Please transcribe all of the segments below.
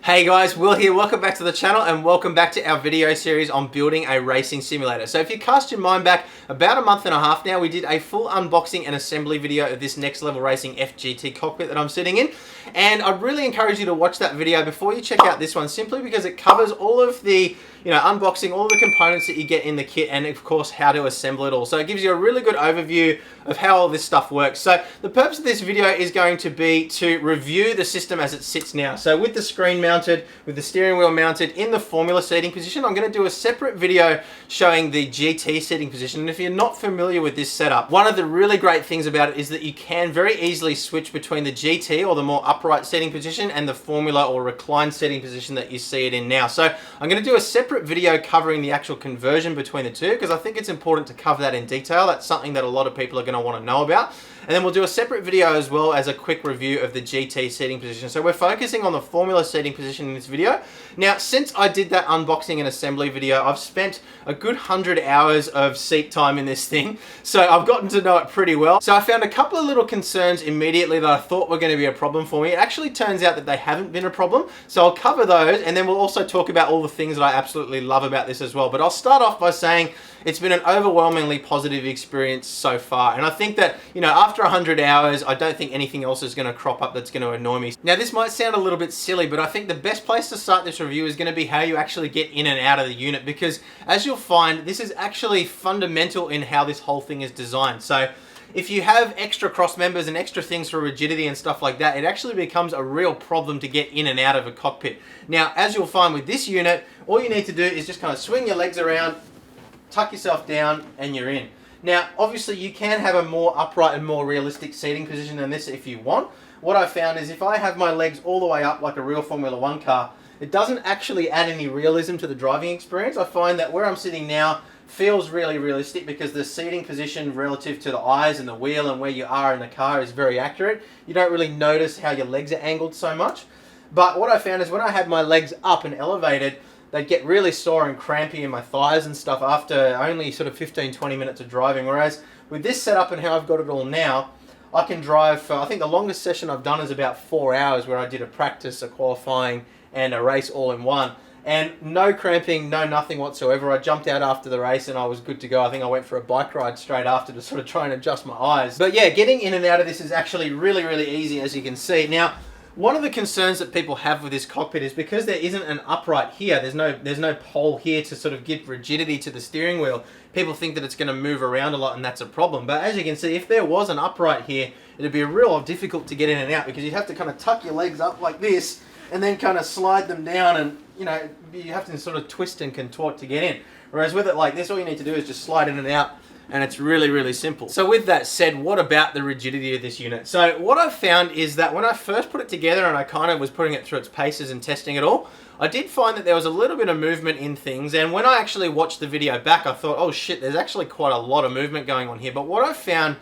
Hey guys, Will here. Welcome back to the channel and welcome back to our video series on building a racing simulator. So if you cast your mind back about a month and a half now, we did a full unboxing and assembly video of this next level Racing F-GT Cockpit that I'm sitting in. And I'd really encourage you to watch that video before you check out this one, simply because it covers all of the, unboxing all the components that you get in the kit and of course how to assemble it all. So it gives you a really good overview of how all this stuff works. So the purpose of this video is going to be to review the system as it sits now. So with the screen mounted, with the steering wheel mounted in the formula seating position, I'm going to do a separate video showing the GT seating position. And if you're not familiar with this setup, one of the really great things about it is that you can very easily switch between the GT or the more upright seating position and the formula or reclined seating position that you see it in now. So I'm going to do a separate video covering the actual conversion between the two, because I think it's important to cover that in detail. That's something that a lot of people are going to want to know about. And then we'll do a separate video as well as a quick review of the GT seating position. So we're focusing on the formula seating position in this video. Now, since I did that unboxing and assembly video, I've spent a good 100 hours of seat time in this thing. So I've gotten to know it pretty well. So I found a couple of little concerns immediately that I thought were going to be a problem for me. It actually turns out that they haven't been a problem. So I'll cover those, and then we'll also talk about all the things that I absolutely love about this as well. But I'll start off by saying it's been an overwhelmingly positive experience so far. And I think that, after 100 hours, I don't think anything else is going to crop up that's going to annoy me. Now, this might sound a little bit silly, but I think the best place to start this review is going to be how you actually get in and out of the unit, because as you'll find, this is actually fundamental in how this whole thing is designed. So if you have extra cross members and extra things for rigidity and stuff like that, it actually becomes a real problem to get in and out of a cockpit. Now, as you'll find with this unit, all you need to do is just kind of swing your legs around, tuck yourself down, and you're in. Now, obviously, you can have a more upright and more realistic seating position than this if you want. What I found is if I have my legs all the way up like a real Formula 1 car, it doesn't actually add any realism to the driving experience. I find that where I'm sitting now feels really realistic because the seating position relative to the eyes and the wheel and where you are in the car is very accurate. You don't really notice how your legs are angled so much. But what I found is when I had my legs up and elevated, they'd get really sore and crampy in my thighs and stuff after only sort of 15-20 minutes of driving. Whereas with this setup and how I've got it all now, I can drive for, I think the longest session I've done is about 4 hours, where I did a practice, a qualifying, and a race all in one. And no cramping, no nothing whatsoever. I jumped out after the race and I was good to go. I think I went for a bike ride straight after to sort of try and adjust my eyes. But yeah, getting in and out of this is actually really, really easy, as you can see. Now, one of the concerns that people have with this cockpit is because there isn't an upright here, there's no pole here to sort of give rigidity to the steering wheel. People think that it's going to move around a lot, and that's a problem. But as you can see, if there was an upright here, it'd be real difficult to get in and out, because you'd have to kind of tuck your legs up like this and then kind of slide them down, and you have to sort of twist and contort to get in. Whereas with it like this, all you need to do is just slide in and out, and it's really, really simple. So with that said, what about the rigidity of this unit? So what I've found is that when I first put it together and I kind of was putting it through its paces and testing it all, I did find that there was a little bit of movement in things. And when I actually watched the video back, I thought, oh shit, there's actually quite a lot of movement going on here. But what I've found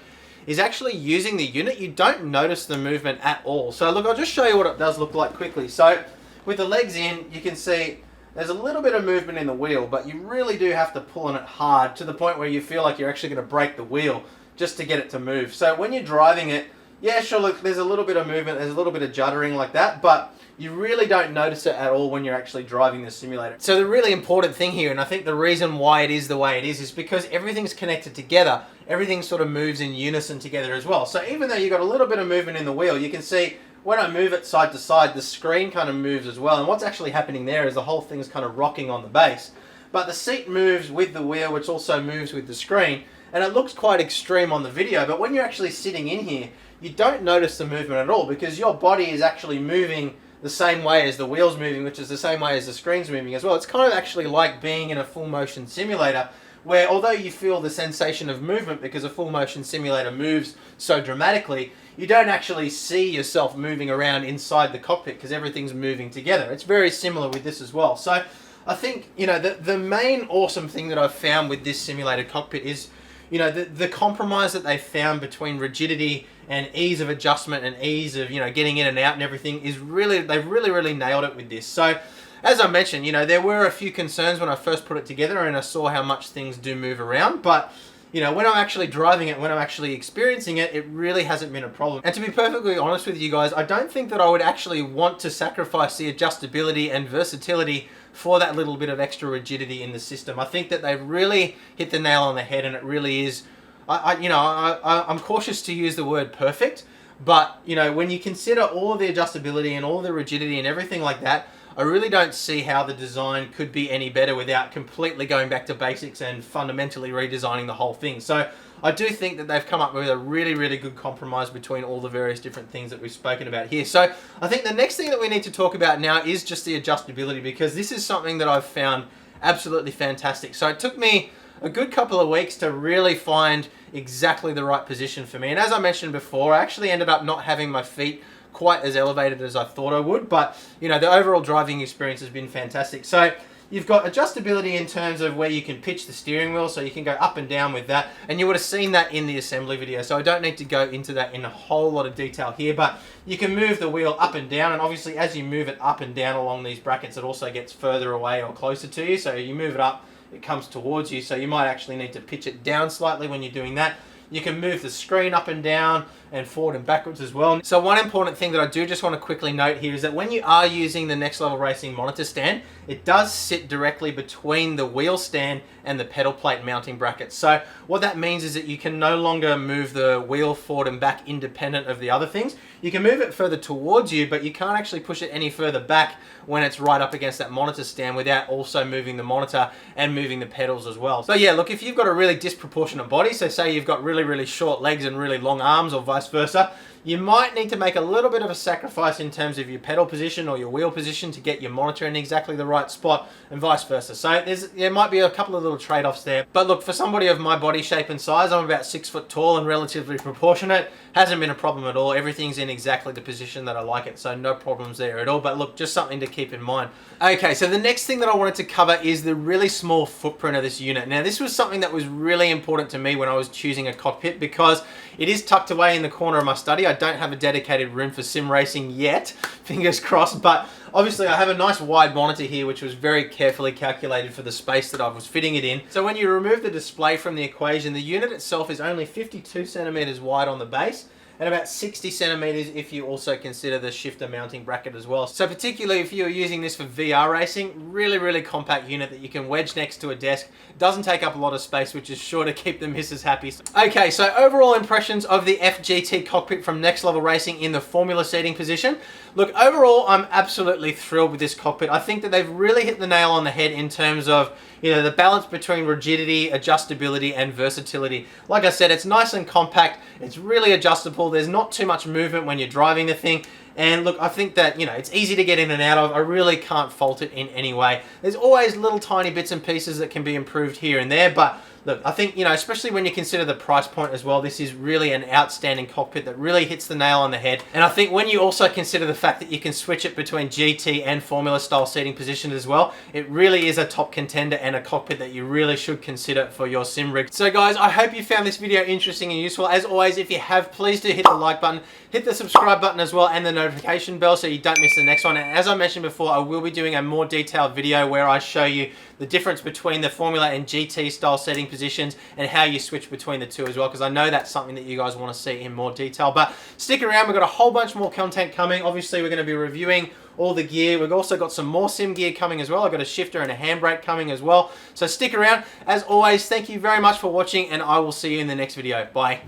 is actually using the unit, you don't notice the movement at all. So look, I'll just show you what it does look like quickly. So with the legs in, you can see there's a little bit of movement in the wheel, but you really do have to pull on it hard to the point where you feel like you're actually going to break the wheel just to get it to move. So when you're driving it, yeah, sure, look, there's a little bit of movement, there's a little bit of juddering like that, but you really don't notice it at all when you're actually driving the simulator. So the really important thing here, and I think the reason why it is the way it is because everything's connected together. Everything sort of moves in unison together as well. So even though you've got a little bit of movement in the wheel, you can see when I move it side to side, the screen kind of moves as well. And what's actually happening there is the whole thing's kind of rocking on the base. But the seat moves with the wheel, which also moves with the screen. And it looks quite extreme on the video, but when you're actually sitting in here, you don't notice the movement at all, because your body is actually moving the same way as the wheel's moving, which is the same way as the screen's moving as well. It's kind of actually like being in a full motion simulator, where although you feel the sensation of movement because a full motion simulator moves so dramatically, you don't actually see yourself moving around inside the cockpit because everything's moving together. It's very similar with this as well. So I think, the main awesome thing that I've found with this simulated cockpit is, the compromise that they found between rigidity and ease of adjustment and ease of, getting in and out and everything is really, they've really, really nailed it with this. So as I mentioned, there were a few concerns when I first put it together and I saw how much things do move around, but you know, when I'm actually driving it, when I'm actually experiencing it, it really hasn't been a problem. And to be perfectly honest with you guys, I don't think that I would actually want to sacrifice the adjustability and versatility for that little bit of extra rigidity in the system. I think that they've really hit the nail on the head, and it really is, I'm cautious to use the word perfect, but, you know, when you consider all of the adjustability and all of the rigidity and everything like that, I really don't see how the design could be any better without completely going back to basics and fundamentally redesigning the whole thing. So I do think that they've come up with a really, really good compromise between all the various different things that we've spoken about here. So I think the next thing that we need to talk about now is just the adjustability, because this is something that I've found absolutely fantastic. So it took me a good couple of weeks to really find exactly the right position for me. And as I mentioned before, I actually ended up not having my feet quite as elevated as I thought I would, but you know, the overall driving experience has been fantastic. So you've got adjustability in terms of where you can pitch the steering wheel, so you can go up and down with that, and you would have seen that in the assembly video, so I don't need to go into that in a whole lot of detail here, but you can move the wheel up and down, and obviously as you move it up and down along these brackets, it also gets further away or closer to you. So you move it up, it comes towards you, so you might actually need to pitch it down slightly when you're doing that. You can move the screen up and down and forward and backwards as well. So one important thing that I do just want to quickly note here is that when you are using the Next Level Racing monitor stand, it does sit directly between the wheel stand and the pedal plate mounting brackets. So what that means is that you can no longer move the wheel forward and back independent of the other things. You can move it further towards you, but you can't actually push it any further back when it's right up against that monitor stand without also moving the monitor and moving the pedals as well. So yeah, look, if you've got a really disproportionate body, so say you've got really, really short legs and really long arms or vice versa, you might need to make a little bit of a sacrifice in terms of your pedal position or your wheel position to get your monitor in exactly the right spot, and vice versa. So there might be a couple of little trade-offs there. But look, for somebody of my body shape and size, I'm about 6 foot tall and relatively proportionate. Hasn't been a problem at all. Everything's in exactly the position that I like it, so no problems there at all. But look, just something to keep in mind. Okay, so the next thing that I wanted to cover is the really small footprint of this unit. Now, this was something that was really important to me when I was choosing a cockpit, because it is tucked away in the corner of my study. I don't have a dedicated room for sim racing yet, fingers crossed, but obviously I have a nice wide monitor here, which was very carefully calculated for the space that I was fitting it in. So when you remove the display from the equation, the unit itself is only 52 centimeters wide on the base, and about 60 centimeters if you also consider the shifter mounting bracket as well. So particularly if you're using this for VR racing, really, really compact unit that you can wedge next to a desk. Doesn't take up a lot of space, which is sure to keep the missus happy. Okay, so overall impressions of the FGT cockpit from Next Level Racing in the Formula seating position. Look, overall, I'm absolutely thrilled with this cockpit. I think that they've really hit the nail on the head in terms of, you know, the balance between rigidity, adjustability, and versatility. Like I said, it's nice and compact. It's really adjustable. There's not too much movement when you're driving the thing. And look, I think that, you know, it's easy to get in and out of. I really can't fault it in any way. There's always little tiny bits and pieces that can be improved here and there, but look, I think, you know, especially when you consider the price point as well, this is really an outstanding cockpit that really hits the nail on the head. And I think when you also consider the fact that you can switch it between GT and Formula style seating positions as well, it really is a top contender and a cockpit that you really should consider for your sim rig. So guys, I hope you found this video interesting and useful. As always, if you have, please do hit the like button, hit the subscribe button as well, and the notification bell so you don't miss the next one. And as I mentioned before, I will be doing a more detailed video where I show you the difference between the Formula and GT style setting positions and how you switch between the two as well, because I know that's something that you guys want to see in more detail. But stick around, we've got a whole bunch more content coming. Obviously, we're going to be reviewing all the gear. We've also got some more sim gear coming as well. I've got a shifter and a handbrake coming as well. So stick around. As always, thank you very much for watching, and I will see you in the next video. Bye.